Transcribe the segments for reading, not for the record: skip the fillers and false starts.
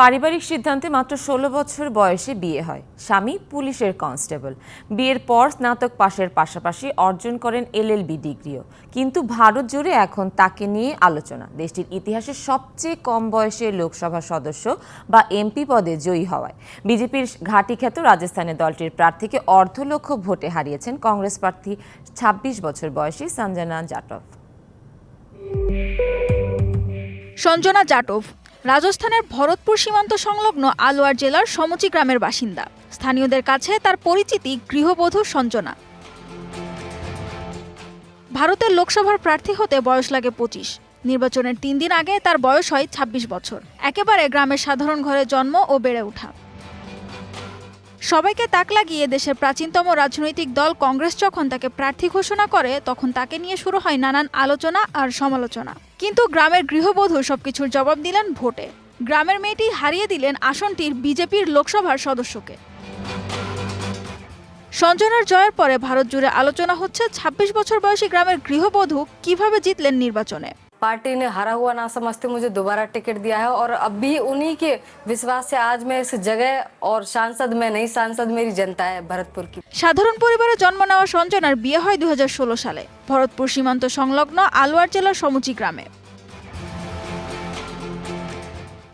পারিবারিক সিদ্ধান্তে মাত্র ১৬ বছর বয়সে বিয়ে হয়। স্বামী পুলিশের কনস্টেবল। বিয়ের পর স্নাতক পাশের পাশাপাশি অর্জন করেন এলএলবি ডিগ্রিও। কিন্তু ভারত জুড়ে এখন তাকে নিয়ে আলোচনা। দেশটির ইতিহাসে সবচেয়ে কম বয়সে লোকসভা সদস্য বা এমপি পদে জয়ী হওয়ায় বিজেপির ঘাঁটিখ্যাত রাজস্থানে দলটির প্রার্থীকে অর্ধলক্ষ ভোটে হারিয়েছেন কংগ্রেস প্রার্থী ২৬ বছর বয়সী সঞ্জনা জাটভ। সঞ্জনা জাটভ রাজস্থানের ভরতপুর সীমান্ত সংলগ্ন আলওয়ার জেলার সমচি গ্রামের বাসিন্দা। স্থানীয়দের কাছে তার পরিচিতি গৃহবধূ সঞ্জনা। ভারতের লোকসভার প্রার্থী হতে বয়স লাগে ২৫। নির্বাচনের ৩ দিন আগে তার বয়স হয় ২৬ বছর। একেবারে গ্রামের সাধারণ ঘরে জন্ম ও বেড়ে ওঠা। সবাইকে তাক লাগিয়ে দেশের প্রাচীনতম রাজনৈতিক দল কংগ্রেস যখন তাকে প্রার্থী ঘোষণা করে, তখন তাকে নিয়ে শুরু হয় নানান আলোচনা আর সমালোচনা। কিন্তু গ্রামের গৃহবধূ সবকিছুর জবাব দিলেন ভোটে। গ্রামের মেয়েটি হারিয়ে দিলেন আসনটির বিজেপির লোকসভার সদস্যকে। সঞ্জনার জয়ের পরে ভারত জুড়ে আলোচনা হচ্ছে ২৬ বছর বয়সী গ্রামের গৃহবধূ কিভাবে জিতলেন নির্বাচনে। पार्टी ने हारा हुआ ना समझते मुझे दोबारा टिकट दिया है और अब भी उन्हीं के विश्वास से आज मैं इस जगह और सांसद में नहीं, सांसद मेरी जनता है भरतपुर की। সাধারণ পরিবারে জন্ম নেওয়া সঞ্জনার বিয়ে হয় ২০১৬ সালে ভরতপুর সীমান্ত সংলগ্ন আলওয়ার জেলার সমচি গ্রামে।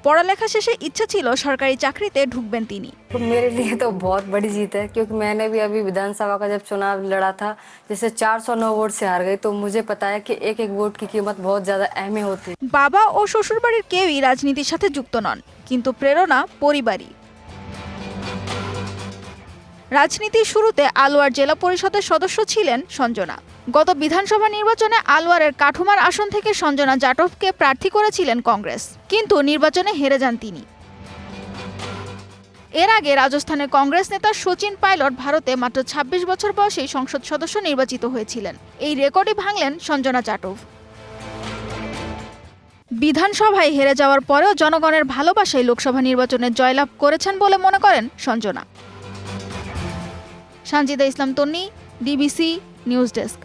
পড়ালেখা শেষে ইচ্ছা ছিল সরকারি চাকরিতে ঢুকবেন তিনি। मेरे लिए तो बहुत बड़ी जीत है क्योंकि मैंने भी अभी विधानसभा का जब चुनाव लड़ा था, जिससे 409 वोट से हार गई, तो मुझे पता है कि एक एक वोट की कीमत बहुत ज्यादा अहम होती है। বাবা ও শ্বশুরবাড়ির কেউই রাজনীতির সাথে যুক্ত নন, কিন্তু প্রেরণা পরিবারই। রাজনীতির শুরুতে আলওয়ার জেলা পরিষদের সদস্য ছিলেন সঞ্জনা। গত বিধানসভা নির্বাচনে আলওয়ারের কাঠুমার আসন থেকে সঞ্জনা জাটভকে প্রার্থী করেছিলেন কংগ্রেস, কিন্তু নির্বাচনে হেরে যান তিনি। এর আগে রাজস্থানে কংগ্রেস নেতা সচিন পাইলট ভারতে মাত্র ২৬ বছর বয়সেই সংসদ সদস্য নির্বাচিত হয়েছিলেন। এই রেকর্ডই ভাঙলেন সঞ্জনা জাটভ। বিধানসভায় হেরে যাওয়ার পরেও জনগণের ভালোবাসায় লোকসভা নির্বাচনে জয়লাভ করেছেন বলে মনে করেন সঞ্জনা। সানজিদা ইসলাম তন্নি, ডিবিসি নিউজ ডেস্ক।